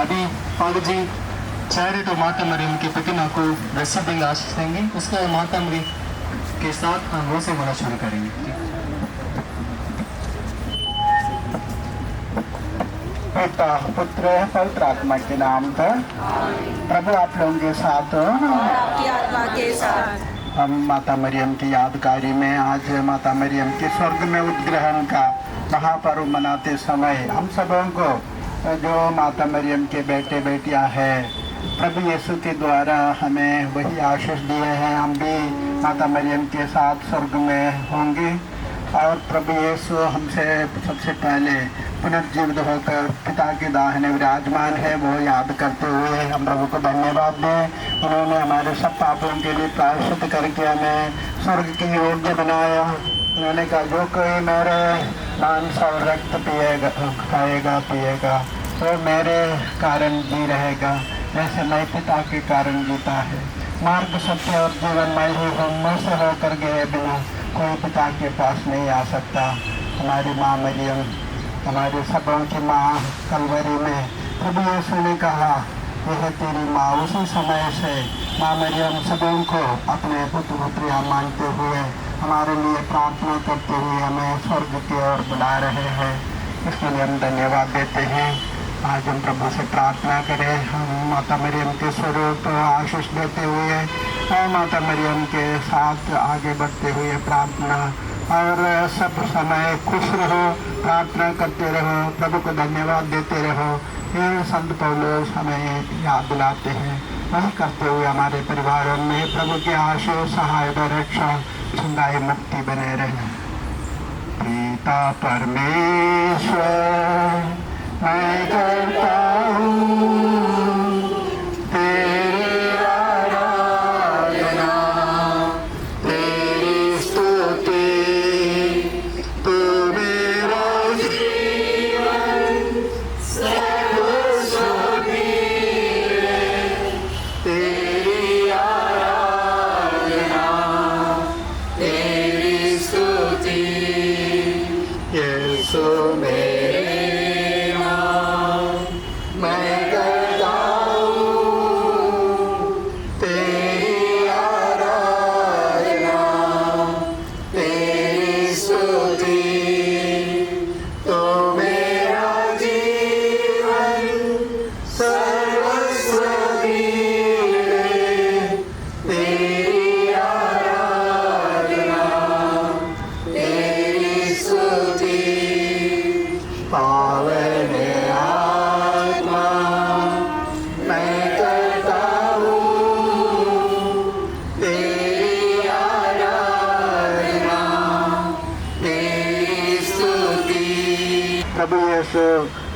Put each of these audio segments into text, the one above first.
अभी पंडित जी चैरिटी माता मरियम की प्रतिमा को रस्सी देंगे, आशीष देंगे। उसके बाद माता मरियम के साथ हम रोसे बोला शुरू करेंगे। पिता पुत्र पवित्र आत्मा के नाम पर। प्रभु आप लोगों के साथ हो और आपकी आत्मा के साथ। हम माता मरियम की यादगारी में आज माता मरियम के स्वर्ग में उद्ग्रहण का महापर्व मनाते समय हम सबों को जो माता मरियम के बेटे बेटियां हैं, प्रभु यीशु के द्वारा हमें वही आशीष दिए हैं। हम भी माता मरियम के साथ स्वर्ग में होंगे और प्रभु यीशु हमसे सबसे पहले पुनर्जीवित होकर पिता के दाहिने विराजमान है, वो याद करते हुए हम प्रभु को धन्यवाद दें। उन्होंने हमारे सब पापों के लिए प्रायश्चित करके हमें स्वर्ग के योग्य बनाया। उन्होंने कहा जो कोई मेरे मांस और रक्त पिएगा, खाएगा पिएगा, तो मेरे कारण जी रहेगा, जैसे मैं पिता के कारण जीता है। मार्ग सत्य और जीवन मैं ही हूँ, मुझसे होकर गए बिना कोई पिता के पास नहीं आ सकता। हमारी माँ मरियम, हमारे सबों की माँ कलवरी में प्रभु यीशु ने कहा यह तेरी माँ। उसी समय से माँ मरियम सबों को अपने पुत्र पुत्रियाँ मानते हुए हमारे लिए प्रार्थना करते हुए हमें स्वर्ग की ओर बुला रहे हैं। इसके लिए हम धन्यवाद देते हैं। आज हम प्रभु से प्रार्थना करें, हम माता मरियम के स्वरूप आशीष देते हुए और माता मरियम के साथ आगे बढ़ते हुए प्रार्थना और सब समय खुश रहो, प्रार्थना करते रहो, प्रभु को धन्यवाद देते रहो। ये संत पौलुस हमें याद दिलाते हैं। वही करते हुए हमारे परिवारों में प्रभु के आशीष, सहायता, रक्षा, सुंदर मुक्ति बने रहे। पिता परमेश्वर मैं करता हूँ तेरी आराधना, तेरी स्तुति, तू मेरा जीवन सर्वस्व है। तेरी आराधना, तेरी स्तुति, यीशु मेरे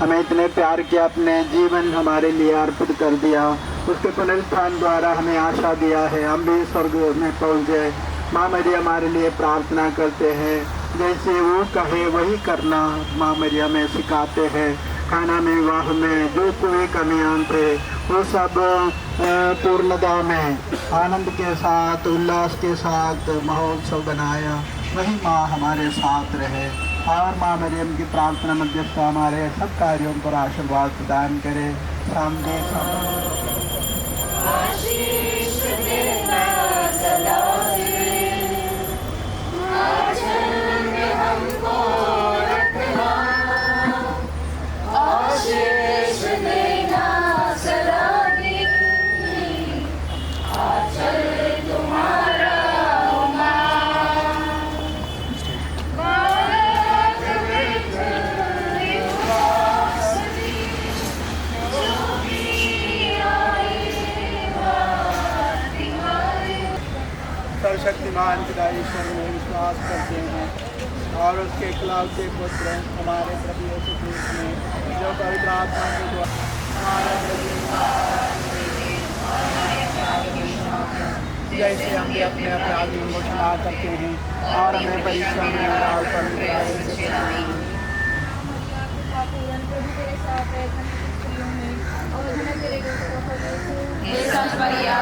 हमें इतने प्यार किया, अपने जीवन हमारे लिए अर्पित कर दिया। उसके पुनरुत्थान द्वारा हमें आशा दिया है हम भी स्वर्ग में पहुँच जाए। माँ मरियम हमारे लिए प्रार्थना करते हैं, जैसे वो कहे वही करना माँ मरियम में सिखाते हैं। खाना में विवाह में जो कोई कमियां थे वो सब पूर्णता में आनंद के साथ उल्लास के साथ महोत्सव बनाया। वही माँ हमारे साथ रहे और माँ मरियम की प्रार्थना मध्यस्थता हमारे सब कार्यों पर आशीर्वाद प्रदान करे। सामने सर्वशक्तिमान पिता ईश्वर में विश्वास करते हैं और उसके इकलौते पुत्र हमारे प्रभु यीशु मसीह ने जो पवित्र आत्मा के द्वारा हमारा जैसे हम भी अपने अपराधियों को क्षमा करते हैं और हमें परीक्षा में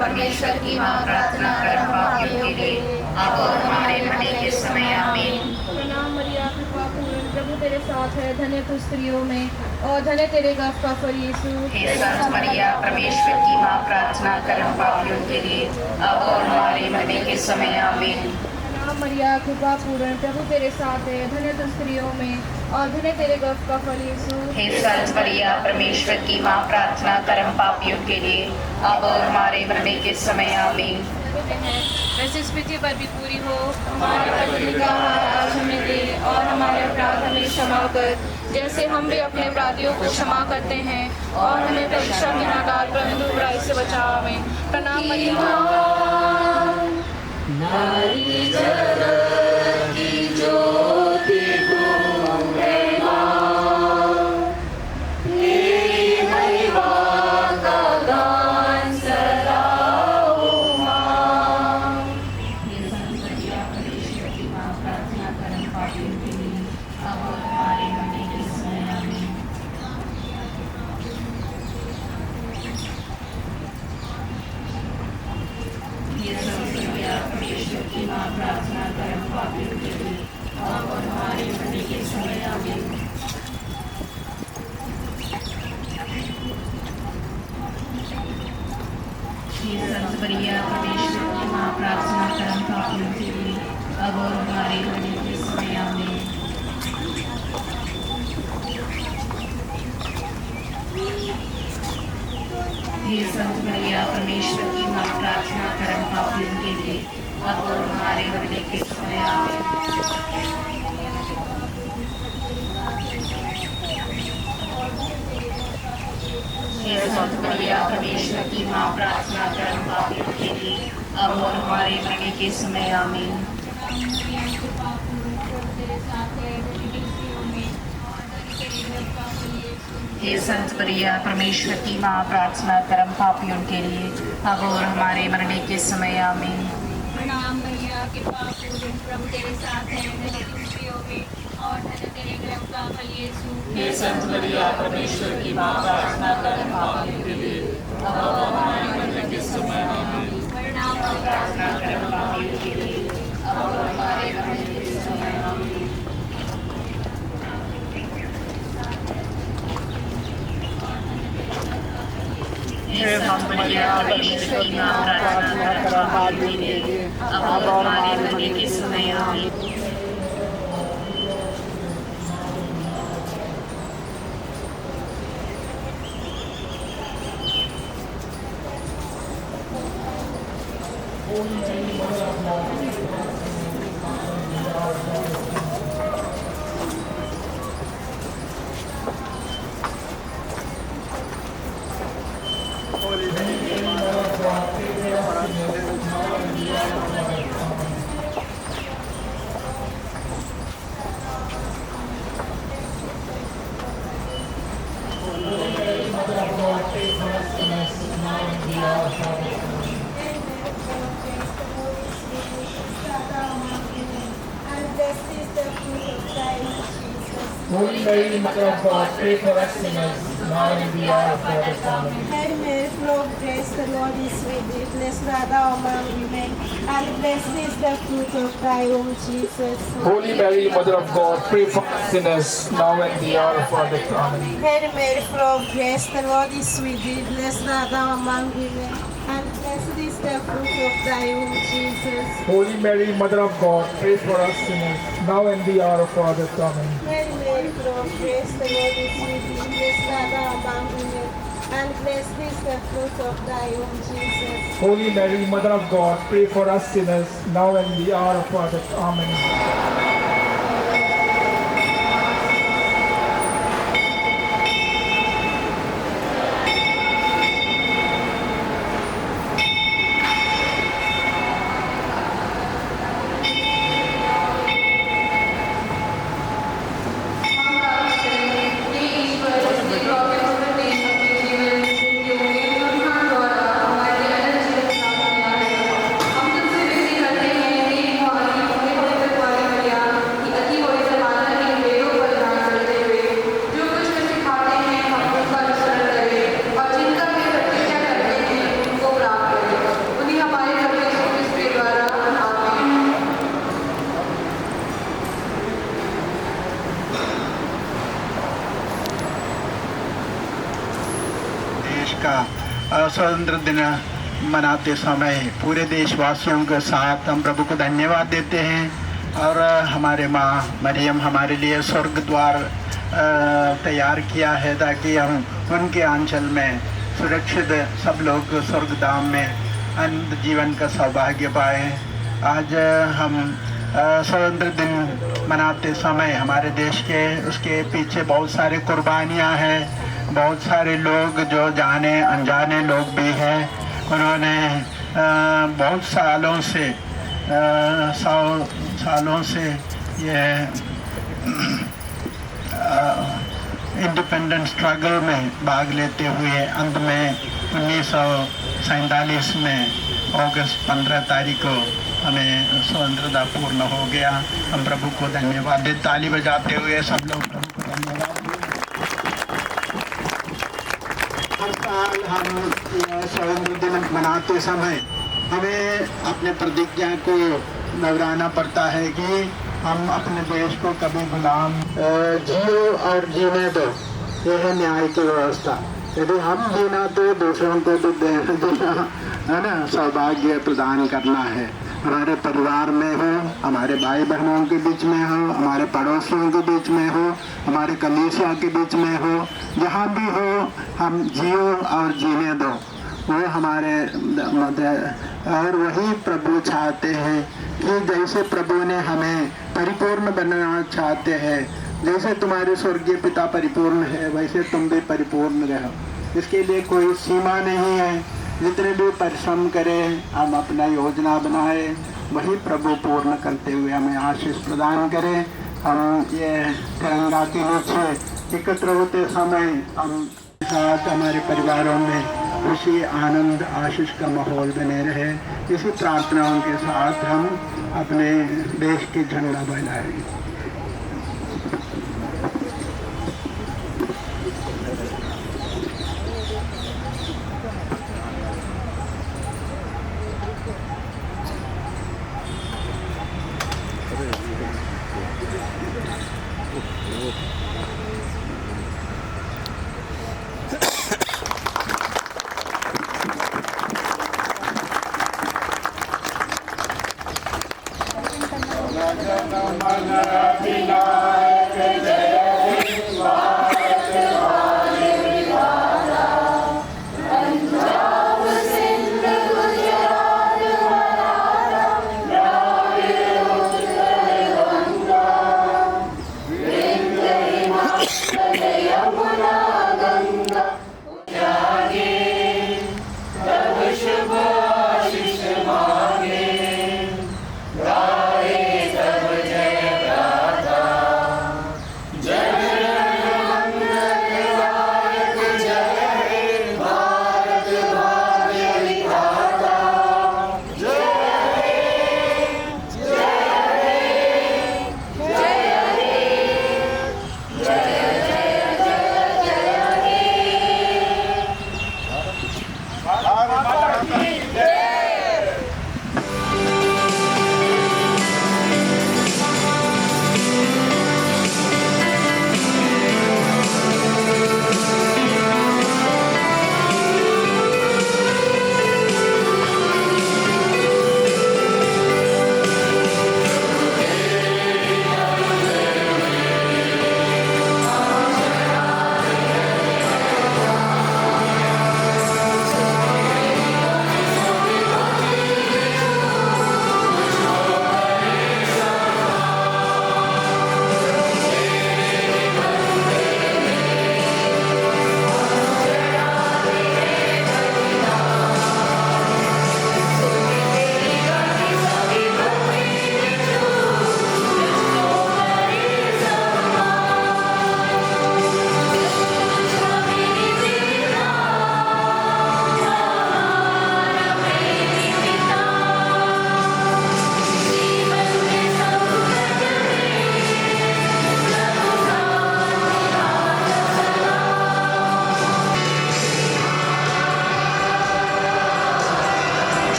परमेश्वर की मां प्रार्थना कर हम पापियों के लिए अब और हमारे मरने के समय आमीन। प्रणाम मरिया, कृपा पूर्ण, प्रभु तेरे साथ साथ है, धन्य तू स्त्रियों में और धन्य तेरे गर्भ का फल यीशु। हे संत मरिया परमेश्वर की माँ, प्रार्थना कर हम पापियों के लिए अब और हमारे मरने के समय आमीन। नाम मरिया कृपा पूर्ण, प्रभु तेरे साथ है, धन्य तू स्त्रियों में और धन्य तेरे गर्भ का फल यीशु। हे संत मरिया परमेश्वर की माँ, प्रार्थना कर हम पापियों के लिए अब और हमारे मरने के समय आमीन। वैसे इस पृथ्वी पर भी पूरी हो हमारे बदले का आहार आज हमें दे और हमारे अपराध हमें क्षमा कर, जैसे हम भी अपने अपराधियों को क्षमा करते हैं, और हमें परीक्षा में न डाल परंतु बुराई से बचाओ। हमें प्रणाम मरिया। संत मरिया परमेश्वर की माँ, प्रार्थना कर हम पापियों के लिए अब और हमारे मरने के समय आमीन। हे संत मरिया परमेश्वर की माँ, प्रार्थना कर हम पापियों के लिए अब और हमारे मरने के समय आमीन। हे संत मरिया परमेश्वर की माँ, प्रार्थना कर हम पापियों के लिए अब और हमारे मरने के समय आमीन। हे संत मरिया परमेश्वर की माँ, प्रार्थना कर हम पापियों के लिए अब और हमारे मरने के समय आमीन। प्रणाम मरिया कृपा पूर्ण, प्रभु तेरे साथ है, धन्य तू स्त्रियों में और धन्य तेरे गर्भ का फल यीशु। हे संत मरिया परमेश्वर की माँ, प्रार्थना कर हम पापियों के लिए अब और हमारे मरने के समय आमीन। प्रणाम प्रार्थना कर हम पापियों के लिए अब और हमारे मरने के समय आमीन। हे संत मरिया परमेश्वर की माँ, प्रार्थना कर हम पापियों के लिए अब और हमारे मरने के समय आमीन। Holy Mary, Mother of God, pray for us sinners, now and in the hour of our death. Amen. Hail Mary, full of grace, the Lord is with thee. Blessed art thou among women, and blessed is the fruit of thy womb, Jesus. Holy Mary, Mother of God, pray for us sinners, now and in the hour of our death. Amen. Hail Mary, full of grace, the Lord is with thee. Blessed art thou among women, and blessed is the fruit of thy womb, Jesus. Holy Mary, Mother of God, pray for us sinners, now and in the hour of our death. Amen. Hail Mary, full of grace, the Lord is with thee. Blessed art thou among women, and blessed is the fruit of thy womb, Jesus. Holy Mary, Mother of God, pray for us sinners, now and in the hour of our death. Amen. का स्वतंत्र दिन मनाते समय पूरे देशवासियों के साथ हम प्रभु को धन्यवाद देते हैं। और हमारे माँ मरियम हमारे लिए स्वर्ग द्वार तैयार किया है ताकि हम उनके आंचल में सुरक्षित सब लोग स्वर्गधाम में अनंत जीवन का सौभाग्य पाए। आज हम स्वतंत्र दिन मनाते समय हमारे देश के उसके पीछे बहुत सारे कुर्बानियाँ हैं, बहुत सारे लोग जो जाने अनजाने लोग भी हैं। उन्होंने बहुत सालों से 100 सालों से ये इंडिपेंडेंस स्ट्रगल में भाग लेते हुए अंत में 1947 में अगस्त 15 तारीख को हमें स्वतंत्रता पूर्ण हो गया। हम प्रभु को धन्यवाद दें, ताली बजाते हुए सब लोग प्रभु को धन्यवाद दें। हर साल हम स्वतंत्र दिन मनाते समय हमें अपने प्रतिज्ञा को दोहराना पड़ता है कि हम अपने देश को कभी गुलाम जियो और जीने दो। यह है न्याय की व्यवस्था। यदि हम जीना तो दूसरों को भी देना है ना, सौभाग्य प्रदान करना है। हमारे परिवार में हो, हमारे भाई बहनों के बीच में हो, हमारे पड़ोसियों के बीच में हो, हमारे कलीसिया के बीच में हो, जहाँ भी हो हम जियो और जीने दो। वो हमारे और वही प्रभु चाहते हैं कि जैसे प्रभु ने हमें परिपूर्ण बनना चाहते हैं, जैसे तुम्हारे स्वर्गीय पिता परिपूर्ण है वैसे तुम भी परिपूर्ण रहो। इसके लिए कोई सीमा नहीं है। जितने भी परिश्रम करें, हम अपना योजना बनाए, वही प्रभु पूर्ण करते हुए हमें आशीष प्रदान करें। हम ये तिरंगा के नीचे एकत्र होते समय हम साथ हमारे परिवारों में खुशी आनंद आशीष का माहौल बने रहे। इसी प्रार्थनाओं के साथ हम अपने देश की झंडा फहराएं।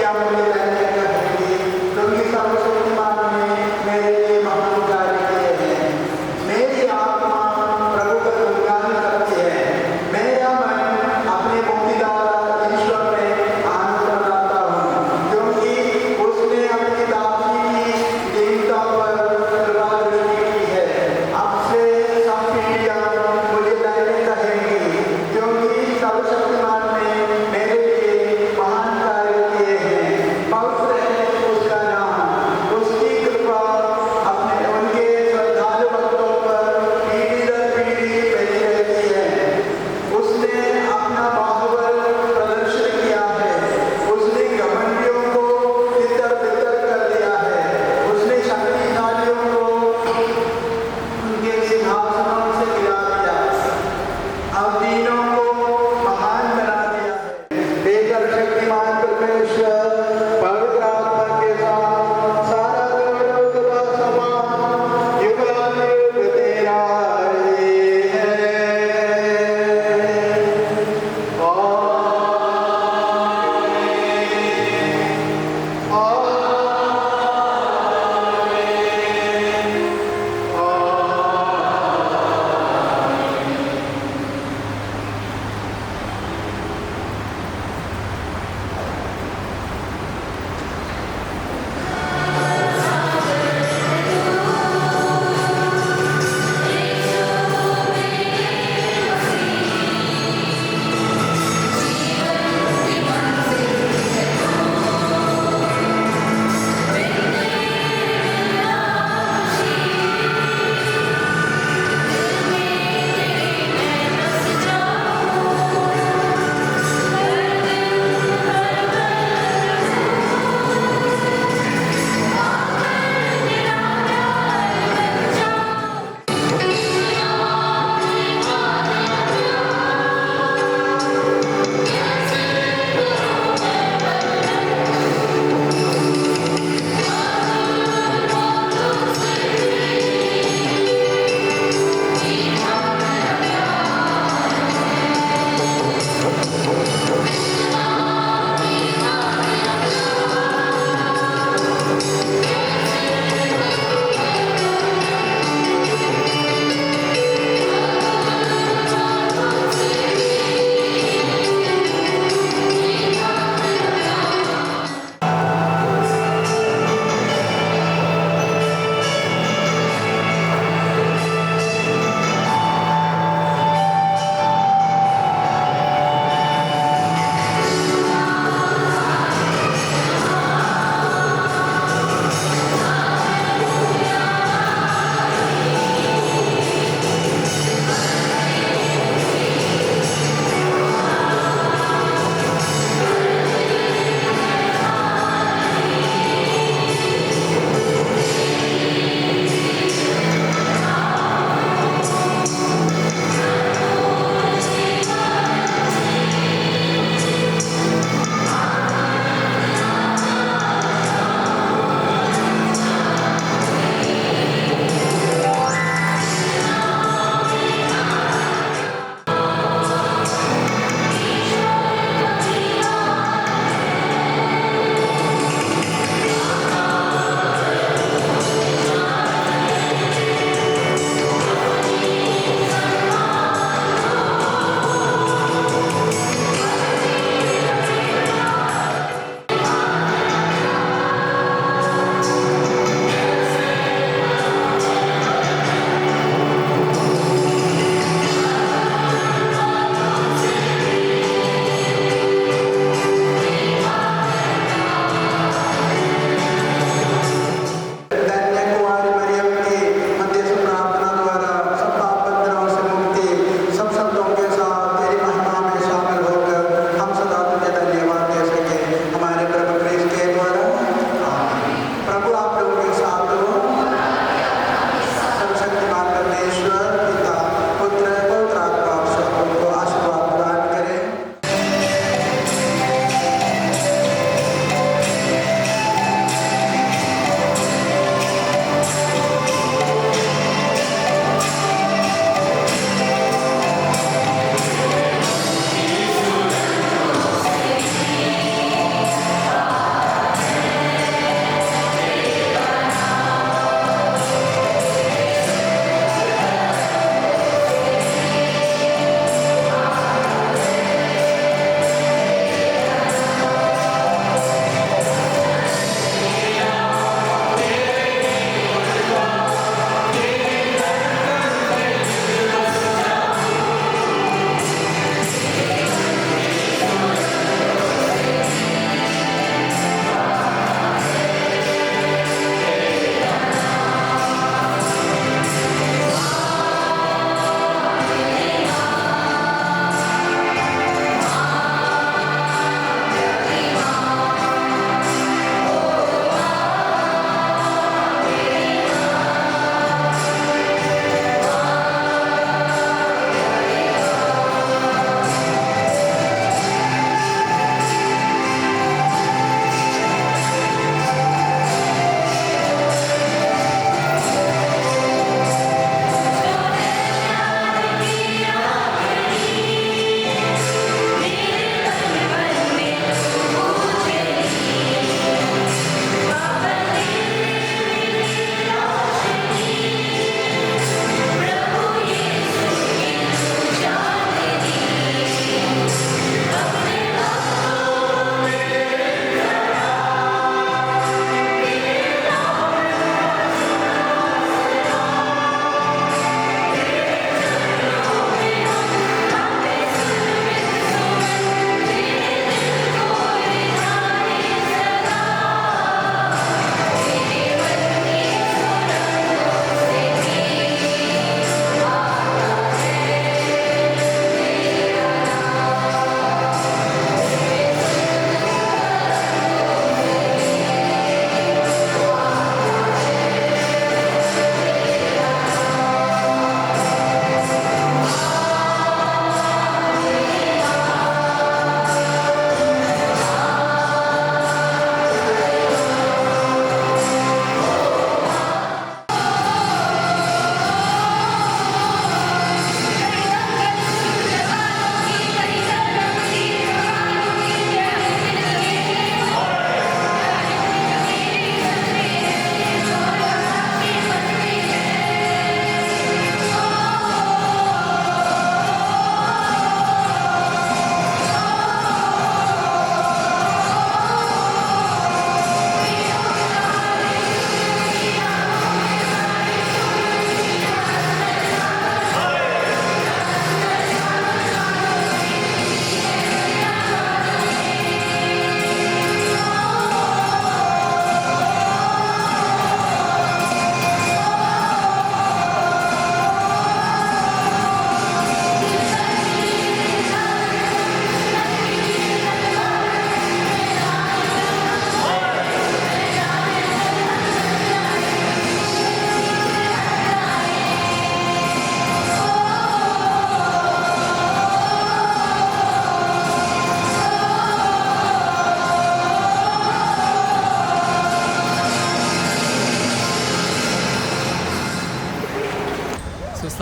क्या मुझे कहने कहेगी, क्योंकि सर्वशक्तिमान ने मेरे लिए महान कार्य किए हैं। मेरी आत्मा प्रभु का गुणगान करती है, मेरा मन अपने मुक्तिदाता ईश्वर में आनंद मनाता हूँ, क्योंकि उसने अपनी दासी की दीनता पर कृपा दृष्टि की है। अब से सब पीढ़ियाँ मुझे कहने कहेंगी, क्योंकि सर्वशक्तिमान ने मेरे लिए महान कार्य किए हैं।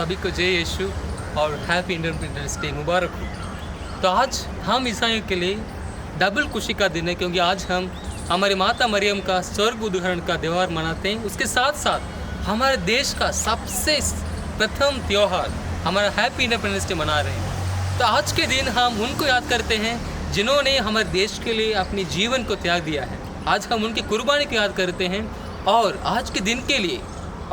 सभी को जय यीशु और हैप्पी इंडिपेंडेंस डे मुबारक हो। तो आज हम ईसाइयों के लिए डबल खुशी का दिन है, क्योंकि आज हम हमारी माता मरियम का स्वर्ग उद्धारण का त्यौहार मनाते हैं। उसके साथ साथ हमारे देश का सबसे प्रथम त्यौहार हमारा हैप्पी इंडिपेंडेंस डे मना रहे हैं। तो आज के दिन हम उनको याद करते हैं जिन्होंने हमारे देश के लिए अपनी जीवन को त्याग दिया है। आज हम उनकी कुर्बानी को याद करते हैं और आज के दिन के लिए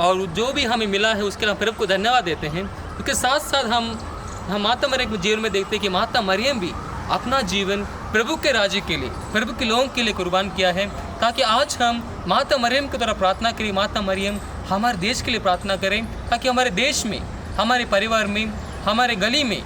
और जो भी हमें मिला है उसके लिए प्रभु को धन्यवाद देते हैं। उसके साथ साथ हम माता मरियम के जीवन में देखते हैं कि माता मरियम भी अपना जीवन प्रभु के राज्य के लिए, प्रभु के लोगों के लिए कुर्बान किया है, ताकि आज हम माता मरियम की तरह प्रार्थना करें। माता मरियम हमारे देश के लिए प्रार्थना करें, ताकि हमारे देश में, हमारे परिवार में, हमारे गली में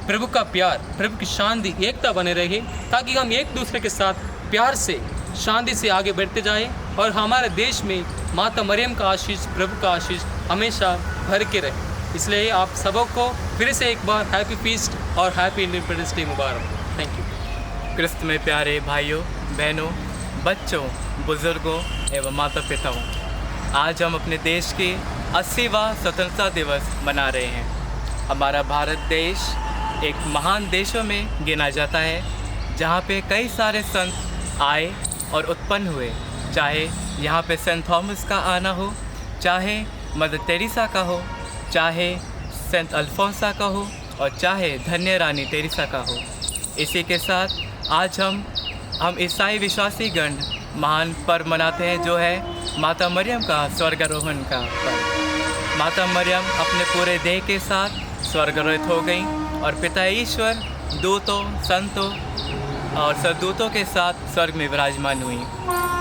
प्रभु का प्यार, प्रभु की शांति, एकता बने रहे, ताकि हम एक दूसरे के साथ प्यार से, शांति से आगे बढ़ते जाएं और हमारे देश में माता मरियम का आशीष, प्रभु का आशीष हमेशा भर के रहे। इसलिए आप सबों को फिर से एक बार हैप्पी फीस्ट और हैप्पी इंडिपेंडेंस डे मुबारक। Thank you. क्रिस्त में प्यारे भाइयों, बहनों, बच्चों, बुज़ुर्गों एवं माता पिताओं, आज हम अपने देश के 80वां स्वतंत्रता दिवस मना रहे हैं। हमारा भारत देश एक महान देशों में गिना जाता है, जहाँ पे कई सारे संत आए और उत्पन्न हुए। चाहे यहाँ पे सेंट थॉमस का आना हो, चाहे मदर टेरेसा का हो, चाहे सेंट अल्फोंसा का हो और चाहे धन्य रानी टेरेसा का हो। इसी के साथ आज हम ईसाई विश्वासी गण महान पर्व मनाते हैं, जो है माता मरियम का स्वर्गारोहण का पर्व। माता मरियम अपने पूरे देह के साथ स्वर्गारोहित हो गई और पिता ईश्वर दूतों, संतों और सदूतों के साथ स्वर्ग में विराजमान हुई।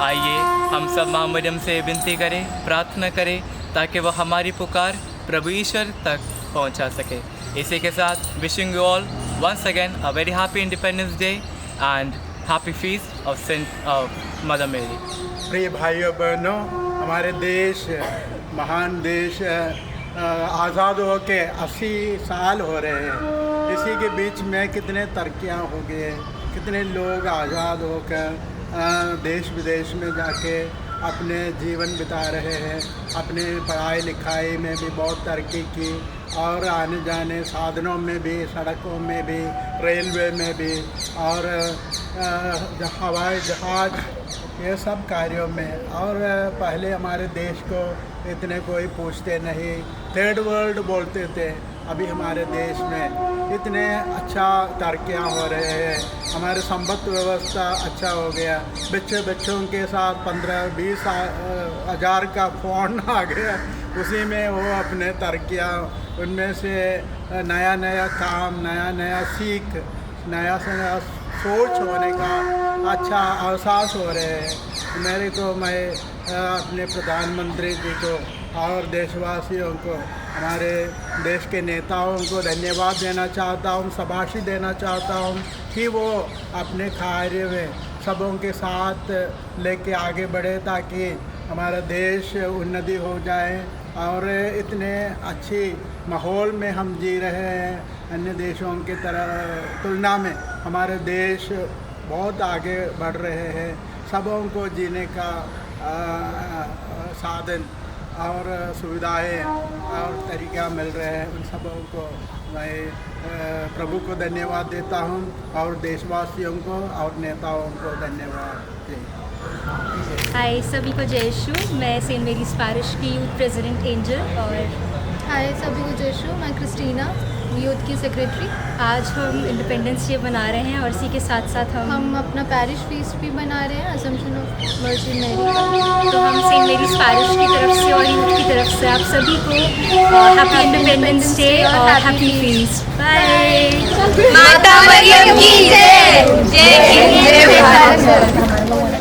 आइए हम सब माँ मरियम से विनती करें, प्रार्थना करें, ताकि वह हमारी पुकार प्रभु ईश्वर तक पहुंचा सके। इसी के साथ wishing you all once again a very happy independence day and happy feast of saint of mother Mary. प्रिय भाइयों बहनों, हमारे देश, महान देश आज़ाद हो के 80 साल हो रहे हैं। इसी के बीच में कितने तरक्कियाँ हो गए, कितने लोग आज़ाद होकर देश विदेश में जाके अपने जीवन बिता रहे हैं। अपने पढ़ाई लिखाई में भी बहुत तरक्की की और आने जाने साधनों में भी, सड़कों में भी, रेलवे में भी और हवाई जहाज, ये सब कार्यों में। और पहले हमारे देश को इतने कोई पूछते नहीं, थर्ड वर्ल्ड बोलते थे। अभी हमारे देश में इतने अच्छा तरक्कियाँ हो रहे हैं, हमारे संपत्ति व्यवस्था अच्छा हो गया। बच्चों के साथ 15-20 हज़ार का फ़ोन आ गया, उसी में वो अपने तरक्कियाँ, उनमें से नया नया काम, नया नया सीख, नया से नया सोच होने का अच्छा एहसास हो रहे हैं। मैं अपने प्रधानमंत्री जी को और देशवासियों को, हमारे देश के नेताओं को धन्यवाद देना चाहता हूँ, शाबाशी देना चाहता हूँ कि वो अपने कार्य में सबों के साथ लेके आगे बढ़े, ताकि हमारा देश उन्नति हो जाए। और इतने अच्छी माहौल में हम जी रहे हैं, अन्य देशों की तरह तुलना में हमारे देश बहुत आगे बढ़ रहे हैं। सबों को जीने का साधन और सुविधाएं और तरीका मिल रहे हैं। उन सबों को मैं प्रभु को धन्यवाद देता हूं और देशवासियों को और नेताओं को धन्यवाद देता। हाय सभी को जय यीशु। मैं सेंट मेरीज पैरिश की यूथ प्रेसिडेंट एंजल। और हाय सभी को जय यीशु। मैं क्रिस्टीना, यूथ की सेक्रेटरी। आज हम इंडिपेंडेंस डे मना रहे हैं और इसी के साथ साथ हम अपना पैरिश फीस्ट भी मना रहे हैं, असम्पशन ऑफ वर्जिन मैरी। तो हम सेंट मेरीज पैरिश की तरफ से और यूथ की तरफ से आप सभी को हैप्पी इंडिपेंडेंस डे और हैप्पी फीस्ट। बाय। माता मरियम की जय। जय हिंद, जय भारत।